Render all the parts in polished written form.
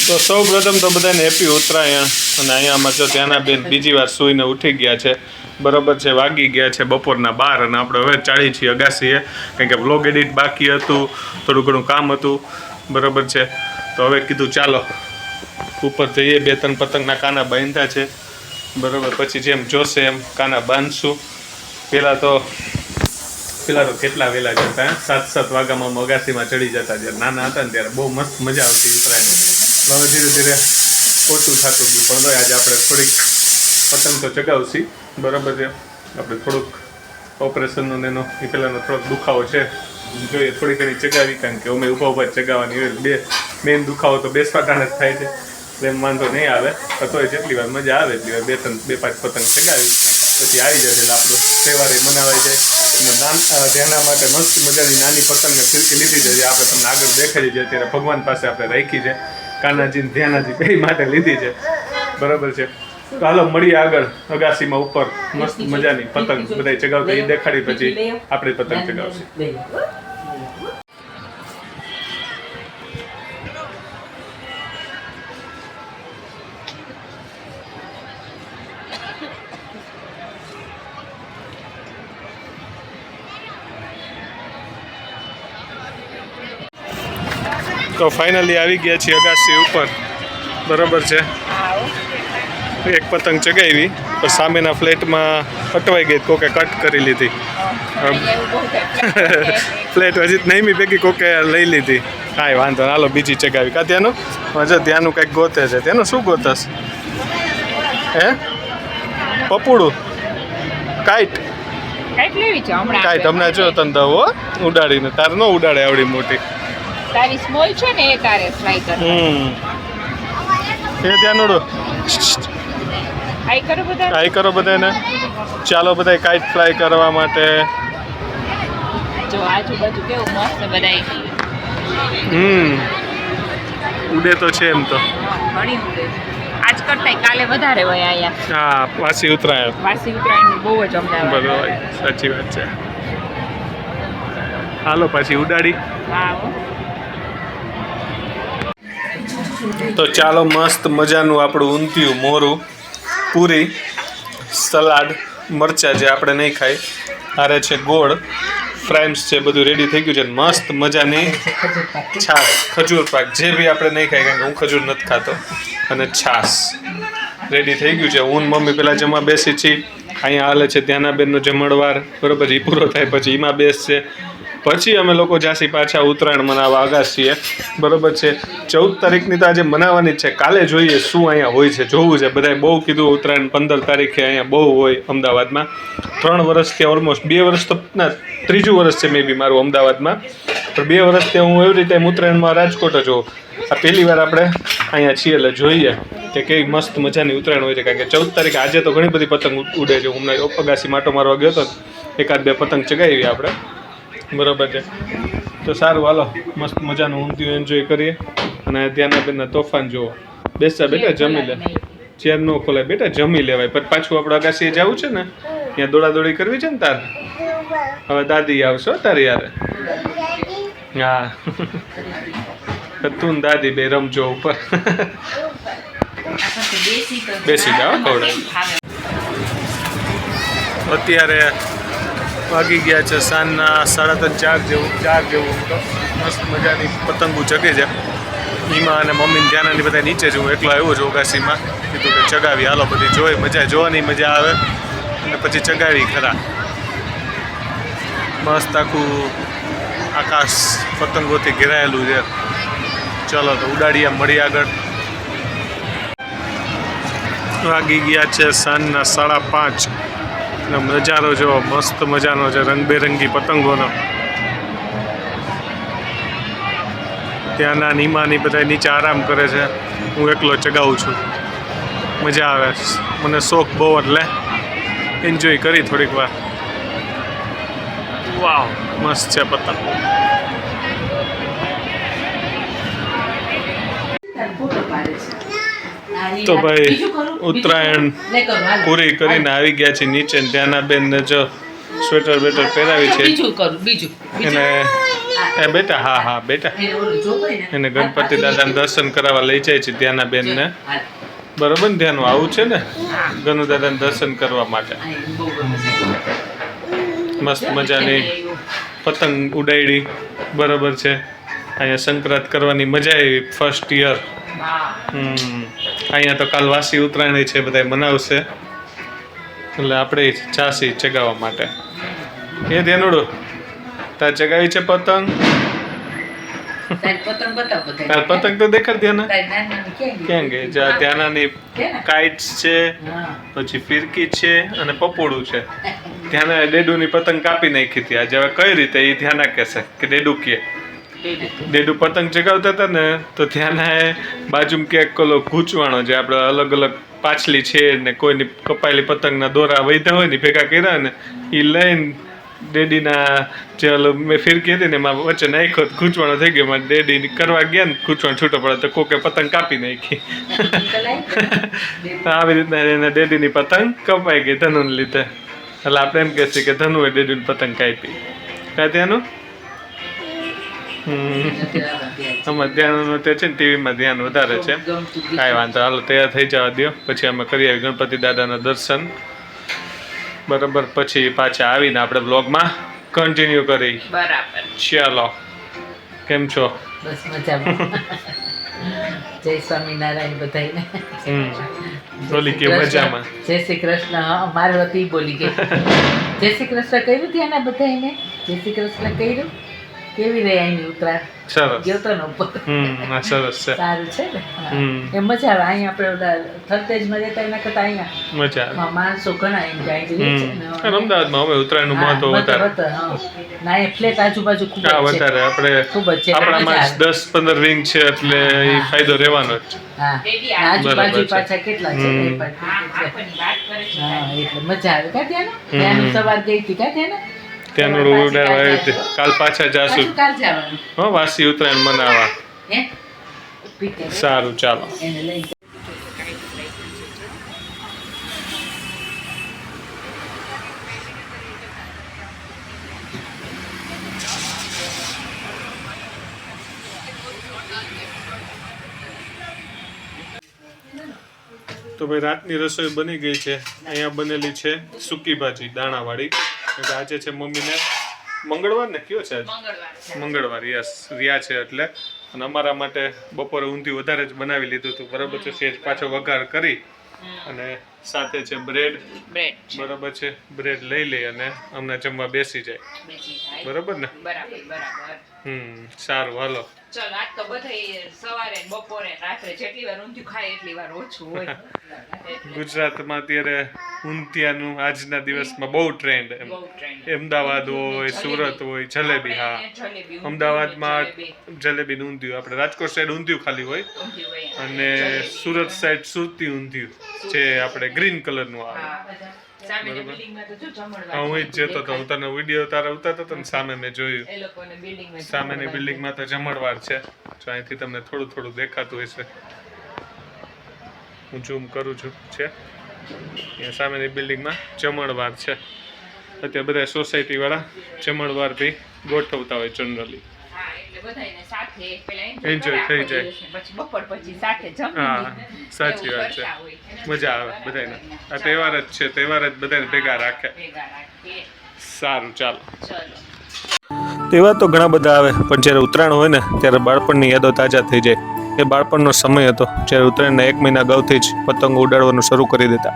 તો સૌ પ્રથમ તો બધાને હેપી ઉત્તરાયણ. અને અહીંયામાં જો ત્યાંના બેન બીજી વાર સૂઈને ઉઠી ગયા છે. બરાબર છે, વાગી ગયા છે બપોરના 12 અને આપણે હવે ચાલી છીએ અગાસીએ, કારણ કે વ્લોગ એડિટ બાકી હતું, થોડું ઘણું કામ હતું. બરાબર છે, તો હવે કીધું ચાલો ઉપર જઈએ. 2-3 પતંગના કાના બાંધ્યા છે. બરાબર, પછી જેમ જોશે એમ કાના બાંધશું. પહેલાં તો કેટલા વહેલા જતા, 7 વાગ્યામાં અગાસીમાં ચડી જતા. જ્યારે નાના હતા ને ત્યારે બહુ મસ્ત મજા આવતી ઉત્તરાયણ. હવે ધીરે ધીરે ઓછું થતું ગયું, પણ હવે આજે આપણે થોડીક પતંગ તો ચગાવશી. બરાબર છે, આપણે થોડુંક ઓપરેશનનો એનો એ પહેલાંનો થોડોક દુખાવો છે, જોઈએ થોડી ઘણી ચગાવી, કારણ કે અમે ઊભા ચગાવવાની હોય. મેઇન દુખાવો તો બેસવા ટાણે જ થાય છે, એમ વાંધો નહીં આવે. તોય જેટલી વાર મજા આવે એટલી વાર 2-5 પતંગ ચગાવી પછી આવી જશે એટલે આપણું તહેવાર એ મનાવાઈ જાય. અને તેના માટે મસ્ત મજાની નાની પતંગને ફિરકી લીધી છે, જે આપણે તમને આગળ દેખાડી છે. અત્યારે ભગવાન પાસે આપણે રાખી છે, કાનાજી ધ્યાનાજી બે માટે લીધી છે. બરાબર છે, તો હાલો મળીએ આગળ અગાસીમાં ઉપર મસ્ત મજાની પતંગ બધા ચગાવતા એ દેખાડી પછી આપણે પતંગ ચગાવશે. તો ફાઇનલી આવી ગયા છીએ અગાસી ઉપર. બરાબર છે, એક પતંગ ચગાવી પણ સામેના ફ્લેટમાં અટવાઈ ગઈ, કોકે કટ કરી લીધી. ફ્લેટ હજી નહીં ભેગી કોકે લઈ લીધી. કાંઈ વાંધો ના, હાલો બીજી ચગાવી. કા ત્યાંનું હજુ ત્યાંનું કંઈક ગોતે છે. ત્યાંનું શું ગોતસ? હે પપુડું કાઈટ કાઈટ હમણાં જો તને દઉં હો ઉડાડીને. તારે ન ઉડાડે આવડી મોટી. તારી સ્મોલ છે ને એ તારે ફ્રાય કર. એ ત્યાંનું હાઈ કરો બધાને. ચાલો બધા કાઈટ ફ્રાય કરવા માટે. જો આજુબાજુ કેવું મસ્ત બધાય. ઉડે તો છે એમ તો. ઘણી ઉડે. આજ કરતાંય કાલે વધારે હોય અહીંયા. હા, વાસી ઉત્તરાયણ બહુ જ અમદાવાદ. બરોબર, સાચી વાત છે. હાલો પાછી ઉડાડી. હા, તો ચાલો મસ્ત મજાનું આપણું ઊંધિયું, મોરું, પૂરી, સલાડ, મરચાં જે આપણે નહીં ખાઈ, આરે છે ગોળ, ફ્રાઈમ્સ છે, બધું રેડી થઈ ગયું છે. મસ્ત મજાની છાશ, ખજૂર પાક જે બી આપણે નહીં ખાઈ, કારણ કે હું ખજૂર નથી ખાતો, અને છાશ રેડી થઈ ગયું છે. હું મમ્મી પહેલાં જમવા બેસી છીએ. અહીંયા હાલે છે ત્યાંના બેનનો જમણવાર. બરાબર, એ પૂરો થાય પછી એમાં બેસશે. પછી અમે લોકો જાસી પાછા ઉત્તરાયણ મનાવવા અગાસીએ. બરાબર છે, 14 તારીખની તો આજે મનાવવાની જ છે. કાલે જોઈએ શું અહીંયા હોય છે, જોવું છે. બધાએ બહુ કીધું ઉત્તરાયણ 15 તારીખે અહીંયા બહુ હોય અમદાવાદમાં. 3 વર્ષથી ઓલમોસ્ટ 2 વર્ષ તો ના 3જું વર્ષ છે મે બી મારું અમદાવાદમાં. પણ 2 વર્ષથી હું એવરી ટાઈમ ઉત્તરાયણમાં રાજકોટ જ હોઉં. આ પહેલી વાર આપણે અહીંયા છીએ એટલે જોઈએ કે કેવી મસ્ત મજાની ઉત્તરાયણ હોય છે. કારણ કે 14 તારીખે આજે તો ઘણી બધી પતંગ ઉડે છે. હું અગાસી માટો મારવા ગયો હતો, 1-2 પતંગ ચગાવી આપણે. બરાબર છે, તો સારું હાલો મસ્ત મજાનું ઊંધિયું એન્જોય કરીએ. અને ત્યાંના બેનના તોફાન જુઓ. બેસા બેટા જમી લે. ચેર ન ખોલાય બેટા, જમી લેવાય. પછી પાછું આપણે અગાસીએ જવું છે ને, ત્યાં દોડાદોડી કરવી છે ને તાર. હવે દાદી આવશો તારી યારે. હા, તું ને દાદી બે રમજો ઉપર. બેસી જાઓ ખવડાવી. અત્યારે વાગી ગયા છે સાંજના 3:30 4 જેવું. તો મસ્ત મજાની પતંગો ચગે છે. ઈમાં અને મમ્મીને ધ્યાનાની બધા નીચે જ, હું એકલો આવ્યો છું અગાસીમાં. કીધું કે ચગાવી હાલો, બધી જોવાની મજા આવે અને પછી ચગાવી ખરા. મસ્ત આખું આકાશ પતંગોથી ઘેરાયેલું છે. ચલો તો ઉડાડીએ, મળી આગળ. વાગી ગયા છે સાંજના 5:30 અને નજારો જો મસ્ત મજાનો છે, રંગબેરંગી પતંગોનો. ત્યાંના નીમાની બધા નીચે આરામ કરે છે, હું એકલો ચગાવું છું. મજા આવે, મને શોખ બહુ એટલે એન્જોય કરી થોડીક વાર. વાવ, મસ્ત છે પતંગ. તો ભાઈ ઉત્તરાયણ પૂરી કરીને આવી ગયા છે નીચે. ત્યાંના બેનને જો સ્વેટર બેટર પહેરાવી છે બીજું કરું બીજું એને એ બેટા હા બેટા એને ગણપતિ દાદાને દર્શન કરાવવા લઈ જાય છે ત્યાંના બેનને બરોબર ને ધ્યાન આવું છે ને ગણુ દાદાને દર્શન કરવા માટે મસ્ત મજાની પતંગ ઉડાડી બરોબર છે અહીંયા સંક્રાંત કરવાની મજા આવી ફર્સ્ટ યર અહીંયા તો કાલ વાસી ઉત્તરાયણ છે બધા મનાવશે એટલે આપણે જાસી ચગાવવા માટે એ ધ્યાનુડો તાર ચગાવી છે પતંગ તાર પતંગ તો દેખાડ ધ્યાના ક્યાં ગઈ ત્યાંનાની કાઇટ્સ છે પછી ફિરકી છે અને પપોડું છે ધ્યાના ડેડુની પતંગ કાપી નાખી હતી આજે હવે કઈ રીતે એ ધ્યાના કહેશે કે ડેડુ કે ડેડુ પતંગ ચગાવતા હતા ને તો ધ્યાના બાજુમાં ક્યાંક કોલો ગૂંચવાણો જે આપણે અલગ અલગ પાછલી છે ને કોઈની કપાયેલી પતંગના દોરા વૈધા હોય ને ભેગા કર્યા ને એ લઈને ડેડીના જે મેં ફિરકી હતી ને એમાં વચ્ચે નાખ્યો ગૂંચવાણો થઈ ગયો એમાં ડેડી કરવા ગયા ને ગૂંચવાણ છૂટો પડે તો કોકે પતંગ કાપી નાખી આવી રીતના એને ડેડીની પતંગ કપાઈ ગઈ ધનુને લીધે એટલે આપણે એમ કહેશે કે ધનુએ ડેડીની પતંગ કાપી કાંઈ ત્યાંનું અમારે ધ્યાન તે છે ને ટીવીમાં ધ્યાન વધારે છે કાંઈ વાંધો હાલો તૈયાર થઈ જવા દો પછી અમે કરી આવી ગણપતિ દાદાના દર્શન બરાબર પછી પાછા આવીને આપણે બ્લોગમાં કન્ટિન્યુ કરી બરાબર ચાલો કેમ છો બસ મજામાં જય સ્વામિનારાયણ બધાને બોલી કે મજામાં જય શ્રી કૃષ્ણ મારી વતી બોલી ગઈ જય શ્રી કૃષ્ણ કર્યું ત્યાંના બધાને જય શ્રી કૃષ્ણ કર્યું કેવી રહી એની ઉત્તરાયણ સરસ ગયો તો ને ઉપર સરસ છે સારું છે ને એ મજા આવે અહીંયા આપણે ઓલા થલતેજમાં રહેતા એના કરતા અહીંયા મજા માણસો ઘણા એમ જાય છે અમદાવાદમાં હવે ઉત્તરાયણનું મહત્વ વધારે ના એ ફ્લેટ આજુબાજુ ખૂબ હા વધારે આપણે ખૂબ જ છે આપણામાં 10-15 રિંગ છે એટલે એ ફાયદો રહેવાનો જ છે હા આજુબાજુ પાછા કેટલા છે હા એટલે મજા આવે કા ત્યાંનું સવાર ગઈ હતી કા ત્યાંનું ઉડાડવા કાલ પાછા જાશું કાલ જવાનું હા વાસી ઉત્તરાયણ મનાવવા હે સારું ચાલો એને લઈ તો ભાઈ રાતની રસોઈ બની ગઈ છે અહીંયા બનેલી છે સૂકી ભાજી દાણાવાળી એટલે આજે છે મમ્મીને મંગળવાર ને કયો છે આજ મંગળવાર યસ રિયા છે એટલે અને અમારા માટે બપોરે ઊંધિયું વધારે જ બનાવી લીધું હતું બરાબર છે સેજ પાછો વઘાર કરી અને સાથે છે બ્રેડ બરાબર છે બ્રેડ લઈ લઈ અને અમને જમવા બેસી જાય બરાબર ને સારું હાલો ચલો આજ તો બધાય સવારે બપોરે રાત્રે જેટલી વાર ઊંધિયું ખાય એટલી વાર ઓછું હોય ગુજરાતમાં અત્યારે ઊંધિયાનું આજના દિવસમાં બહુ ટ્રેન્ડ એમ અમદાવાદ હોય સુરત હોય જલેબી હા અમદાવાદમાં જલેબીનું ઊંધિયું આપણે રાજકોટ સાઈડ ઊંધિયું ખાલી હોય અને સુરત સાઈડ સુરતી ઊંધિયું જે આપણે ગ્રીન કલરનું આવે હું જ જતો હતો હું તને વિડીયો તારા ઉતારતો હતો ને સામે મેં જોયું સામેની બિલ્ડિંગમાં તો જમણવાર છે જો અહીંથી તમને થોડું થોડું દેખાતું હશે હું ઝૂમ કરું છું છે અહીંયા સામેની બિલ્ડિંગમાં જમણવાર છે અત્યારે બધા સોસાયટી વાળા જમણવાર બી ગોઠવતા હોય જનરલી એન્જોય થઈ જાય હા સાચી વાત છે મજા આવે બધાને આ તહેવાર જ છે તહેવાર જ બધાને ભેગા રાખે સારું ચાલો તહેવાર તો ઘણા બધા આવે પણ જ્યારે ઉત્તરાયણ હોય ને ત્યારે બાળપણની યાદો તાજા થઈ જાય એ બાળપણનો સમય હતો જ્યારે ઉત્તરાયણના 1 મહિના અગાઉથી જ પતંગો ઉડાડવાનું શરૂ કરી દેતા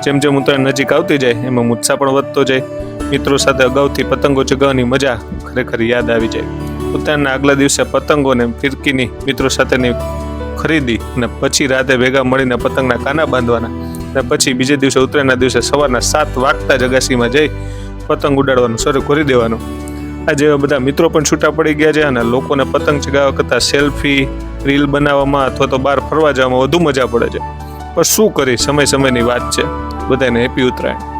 જેમ જેમ ઉત્તરાયણ નજીક આવતી જાય એમાં ઉત્સાહ પણ વધતો જાય મિત્રો સાથે અગાઉથી પતંગો ચગાવવાની મજા ખરેખર યાદ આવી જાય ઉત્તરાયણના આગલા દિવસે પતંગોને ફિરકીની મિત્રો સાથેની ખરીદી અને પછી રાતે ભેગા મળીને પતંગના કાના બાંધવાના અને પછી બીજે દિવસે ઉત્તરાયણના દિવસે સવારના 7 વાગતા જ અગાસીમાં જઈ પતંગ ઉડાડવાનું શરૂ કરી દેવાનું આજે બધા મિત્રો પણ છૂટા પડી ગયા છે અને લોકોને પતંગ ચગાવવા કરતાં સેલ્ફી રીલ બનાવવામાં અથવા તો બહાર ફરવા જવામાં વધુ મજા પડે છે પણ શું કરી સમયની વાત છે બધાને હેપી ઉત્તરાયણ